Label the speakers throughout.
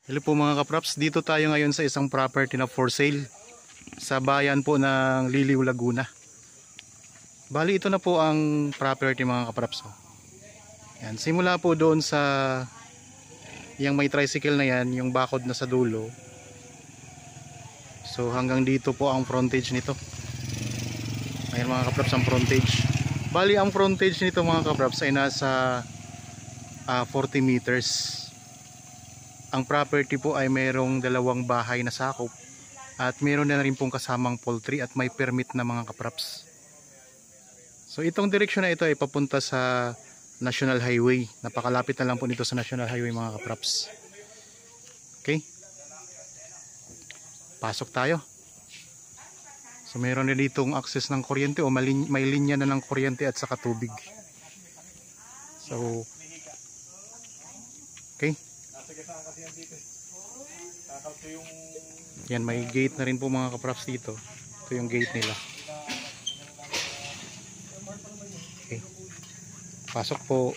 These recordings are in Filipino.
Speaker 1: Hello po mga kapraps, dito tayo ngayon sa isang property na for sale sa bayan po ng Liliw, Laguna. Bali ito na po ang property mga kapraps. Yan, simula po doon sa yung may tricycle na yan, yung bakod na sa dulo. So hanggang dito po ang frontage nito. Ayan mga kapraps ang frontage. Bali ang frontage nito mga kapraps ay nasa 40 meters. Ang property po ay mayroong dalawang bahay na sakop at mayroon na rin pong kasamang poultry at may permit na mga kapraps. So itong direksyon na ito ay papunta sa National Highway. Napakalapit na lang po nito sa National Highway mga kapraps. Okay. Pasok tayo. So mayroon na ditong access ng kuryente o may linya na ng kuryente at saka tubig. So okay. Yan, may gate na rin po mga kapraps dito. Ito yung gate nila. Okay. Pasok po.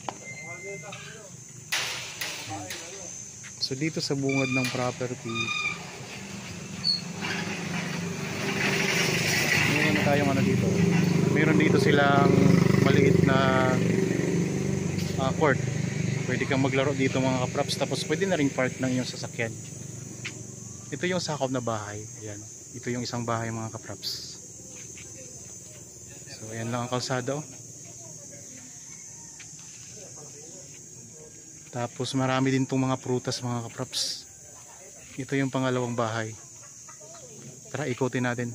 Speaker 1: So dito sa bungad ng property, meron na tayong ano dito. Meron dito silang maliit na court. Pwede kang maglaro dito mga kapraps. Tapos pwede na rin park ng iyong sasakyan. Ito yung sakop na bahay. Ayan. Ito yung isang bahay mga kapraps. So ayan lang ang kalsada. Tapos marami din itong mga prutas mga kapraps. Ito yung pangalawang bahay. Tara ikutin natin.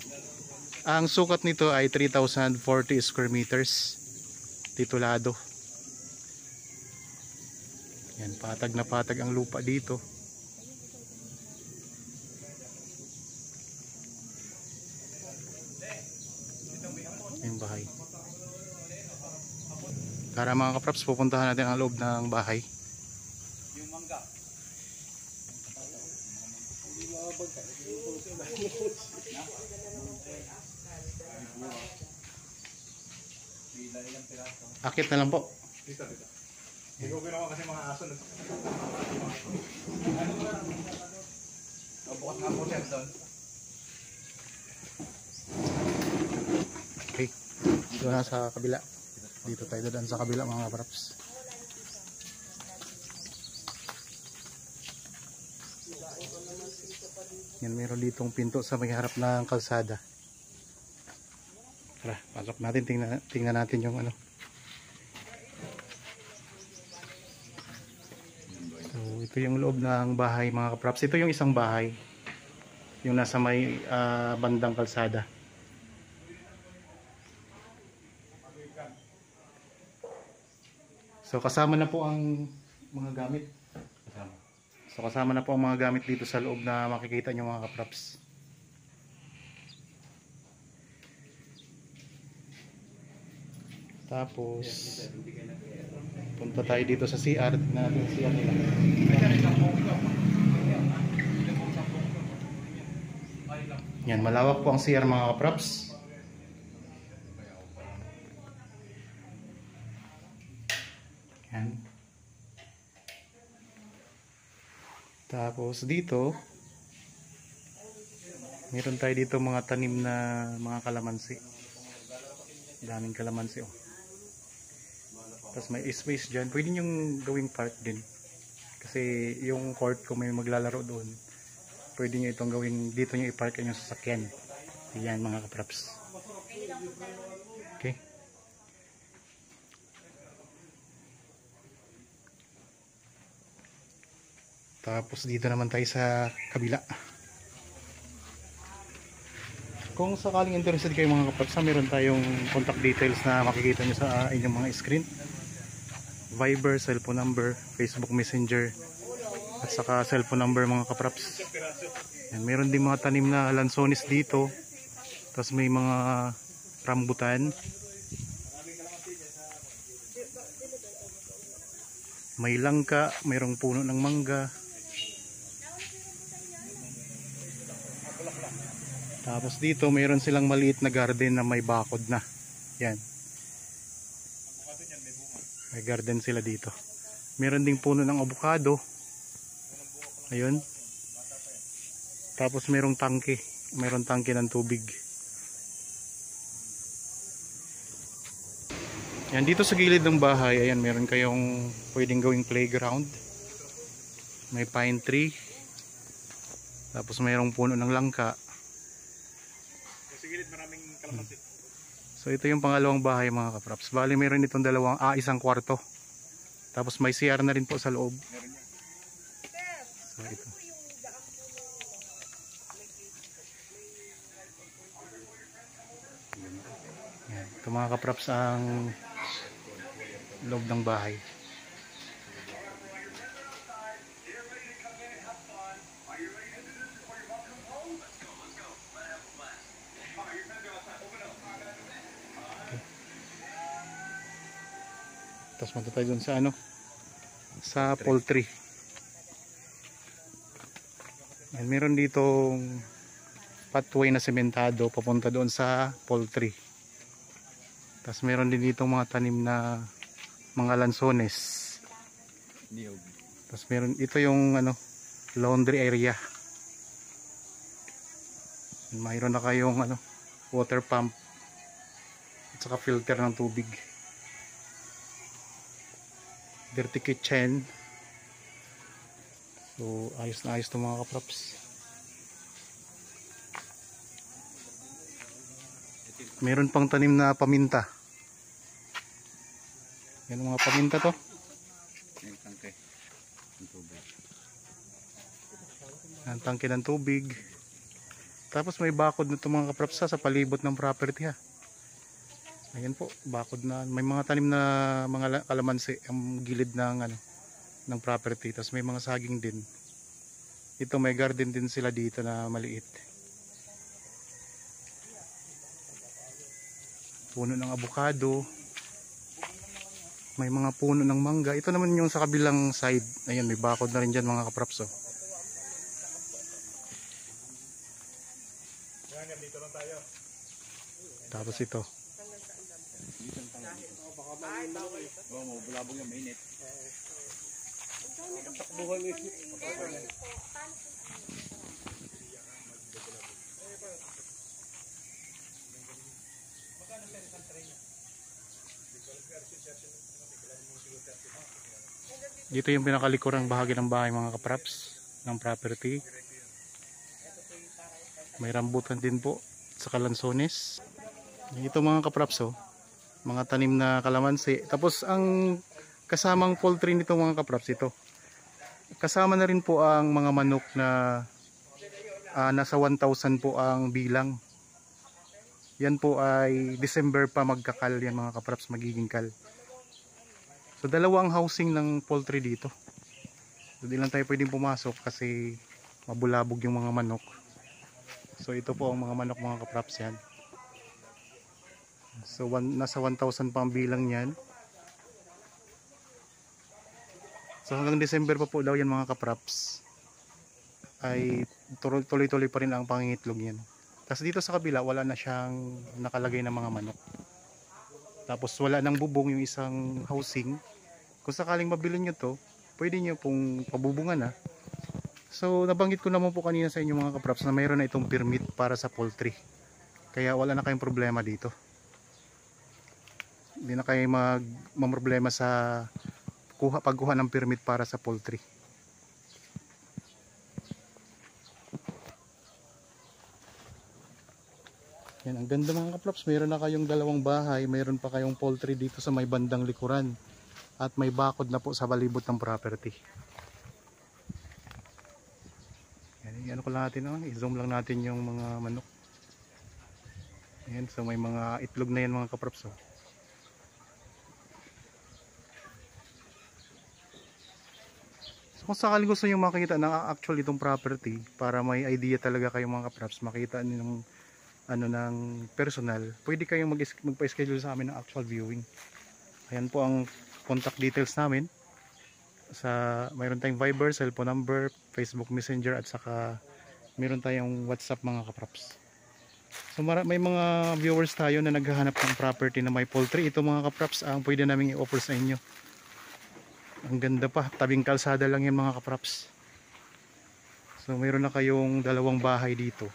Speaker 1: Ang sukat nito ay 3,040 square meters. Titulado. Yan, patag na patag ang lupa dito. Yung bahay. Tara mga kapraps, pupuntahan natin ang loob ng bahay. Yung mangga. Akit na lang po.
Speaker 2: Ikaw ginawa kasi mga aso na. Bukas nga po siya doon.
Speaker 1: Okay. Dito na sa kabila. Dito tayo doon sa kabila mga kapraps. Yan, meron ditong pinto sa may harap ng kalsada. Tara, pasok natin. Tingnan natin yung ano. Ito yung loob ng bahay mga kapraps. Ito yung isang bahay. Yung nasa may bandang kalsada. So kasama na po ang mga gamit. So kasama na po ang mga gamit dito sa loob na makikita nyo mga kapraps. Tapos punta tayo dito sa CR. Tignan natin yung CR nila. Yan, malawak po ang CR mga kapraps. Yan. Tapos dito meron tayo dito mga tanim na mga kalamansi. Daming kalamansi oh. Tapos may space dyan. Pwede nyong gawing park din. Kasi yung court kung may maglalaro doon, pwede nyo itong gawin. Dito nyo i-park yung sasakyan. Ayan mga kapraps. Okay. Tapos dito naman tayo sa kabila. Kung sakaling interested kayo mga kapraps, meron tayong contact details na makikita nyo sa inyong mga screen. Viber, cellphone number, Facebook Messenger, at saka cellphone number mga kapraps. Yan, meron din mga tanim na lansones dito. Tapos may mga rambutan. May langka, mayroong puno ng mangga. Tapos dito mayroon silang maliit na garden na may bakod na. Yan. May garden sila dito. Meron ding puno ng avocado. Ayun. Tapos mayroong tangke. Mayroong tangke ng tubig. Yan, dito sa gilid ng bahay, ayan, meron kayong pwedeng gawing playground. May pine tree. Tapos mayroong puno ng langka.
Speaker 2: Sa gilid maraming kalamansi.
Speaker 1: So ito yung pangalawang bahay mga kapraps. Bali meron itong isang kwarto. Tapos may CR na rin po sa loob.
Speaker 2: Meron yan.
Speaker 1: So ito. Yan. Ito mga kapraps ang loob ng bahay. Tapos punta tayo dun sa sa poultry. Yan, meron ditong pathway na sementado papunta doon sa poultry. Tapos meron din ditong mga tanim na mga lansones.
Speaker 2: Niyog.
Speaker 1: Tapos meron ito yung laundry area. Mayroon na kayong water pump at saka filter ng tubig. Dirty kitchen. So ayos na ayos itong mga kaprops. Meron pang tanim na paminta. Yan ang mga paminta to.
Speaker 2: Yung tangke. Yung tubig.
Speaker 1: Ang tangke ng tubig. Tapos may bakod na itong mga kaprops sa palibot ng property ha. Ayan po, bakod na. May mga tanim na mga kalamansi ang gilid ng property. Tapos may mga saging din. Ito may garden din sila dito na maliit. Puno ng avocado. May mga puno ng mangga. Ito naman yung sa kabilang side. Ayan, may bakod na rin dyan mga kaprops.
Speaker 2: Yan, dito lang tayo.
Speaker 1: Tapos ito.
Speaker 2: Oo, bulabog yung mainit.
Speaker 1: Dito yung pinakalikurang bahagi ng bahay mga kaprops ng property. May rambutan din po sa kalansones. Ito mga kaprops mga tanim na kalamansi. Tapos ang kasamang poultry nito mga kaprops ito. Kasama na rin po ang mga manok na nasa 1,000 po ang bilang. Yan po ay December pa magkakal yan mga kaprops, magiging kal. So dalawang housing ng poultry dito. So di lang tayo pwedeng pumasok kasi mabulabog yung mga manok. So ito po ang mga manok mga kaprops yan. So nasa 1,000 pa ang bilang yan. So hanggang December pa po daw yan mga kaprops. Ay tuloy-tuloy pa rin ang pangingitlog yan. Tapos dito sa kabila wala na siyang nakalagay na mga manok. Tapos wala nang bubong yung isang housing. Kung sakaling mabili nyo to, pwede nyo pong pabubungan So nabanggit ko naman po kanina sa inyo mga kaprops na mayroon na itong permit para sa poultry. Kaya wala na kayong problema dito. Hindi na kayo problema sa pagkuha ng permit para sa poultry. Yan, ang ganda mga kaprops. Mayroon na kayong dalawang bahay, mayroon pa kayong poultry dito sa may bandang likuran. At may bakod na po sa palibot ng property. Yan, ko lang natin, i-zoom lang natin yung mga manok. Yan, so may mga itlog na yan mga kaprops. So kung sakaling gusto nyo makita ng actual itong property, para may idea talaga kayo mga kaprops, makita nyo ng personal, pwede kayong magpa-schedule sa amin ng actual viewing. Ayan po ang contact details namin. Mayroon tayong Viber, cellphone number, Facebook Messenger, at saka mayroon tayong WhatsApp mga kaprops. So may mga viewers tayo na naghahanap ng property na may poultry. Ito mga kaprops ang pwede namin i-offer sa inyo. Ang ganda pa, tabing kalsada lang yan mga kaprops. So mayroon na kayong dalawang bahay dito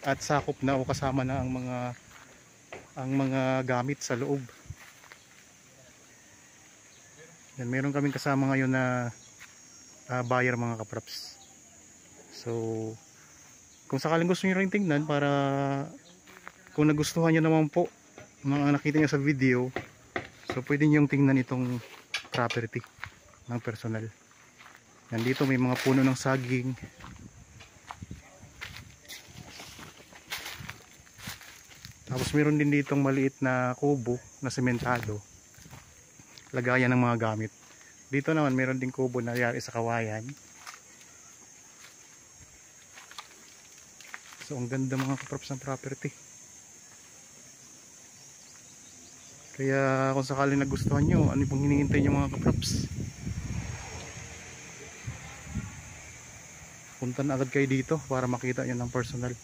Speaker 1: at sakop na o kasama na ang mga gamit sa loob. Yan, meron kaming kasama ngayon na buyer mga kapraps. So kung sakaling gusto niyo rin tingnan, para kung nagustuhan niyo naman po mga nakita niyo sa video, so pwede niyo tingnan itong property ng personal. Nandito may mga puno ng saging. Tapos meron din ditong maliit na kubo na sementado, lagayan ng mga gamit. Dito naman meron din kubo na yari sa kawayan. So ang ganda mga kaprops ng property. Kaya kung sakaling nagustuhan nyo, ano pong hinihintay nyo mga kaprops, punta na agad kayo dito para makita nyo ng personal.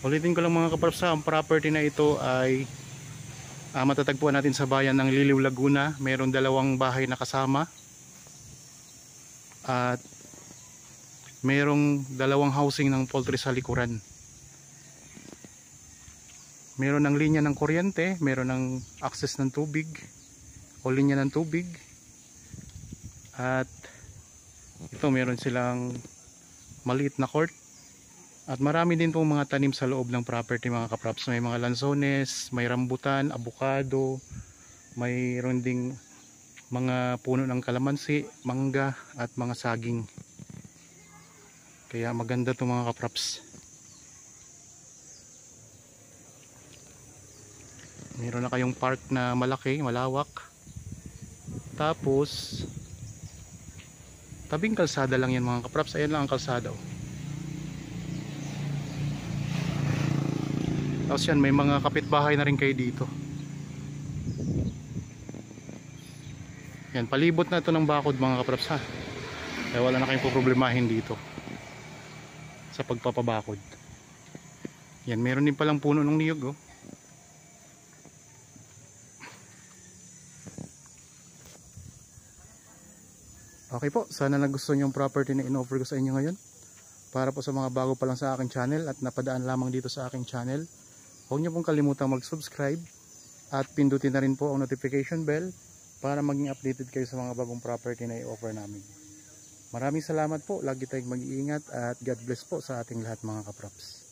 Speaker 1: Ulitin ko lang mga kaprops, ang property na ito ay matatagpuan natin sa bayan ng Liliw, Laguna. Mayroon dalawang bahay na kasama at mayroong dalawang housing ng poultry sa likuran. Mayroon ng linya ng kuryente, mayroon ng access ng tubig o linya ng tubig, at ito mayroon silang maliit na court. At marami din pong mga tanim sa loob ng property mga kaprops. May mga lansones, may rambutan, abukado, mayroon ding mga puno ng kalamansi, mangga at mga saging. Kaya maganda to mga kaprops. Meron na kayong park na malaki, malawak. Tapos tabing kalsada lang yan mga kaprops. Ayan lang ang kalsada oh. Tapos yan, may mga kapitbahay na rin kayo dito. Yan, palibot na ito ng bakod mga kaprops ha. Kaya wala na kayong problemahin dito sa pagpapabakod. Yan, meron din palang puno ng niyog oh. Okay po, sana nagustuhan niyo yung property na in-offer ko sa inyo ngayon. Para po sa mga bago pa lang sa aking channel at napadaan lamang dito sa aking channel, huwag niyo pong kalimutang mag-subscribe at pindutin na rin po ang notification bell para maging updated kayo sa mga bagong property na i-offer namin. Maraming salamat po, lagi tayong mag-iingat at God bless po sa ating lahat mga kaprops.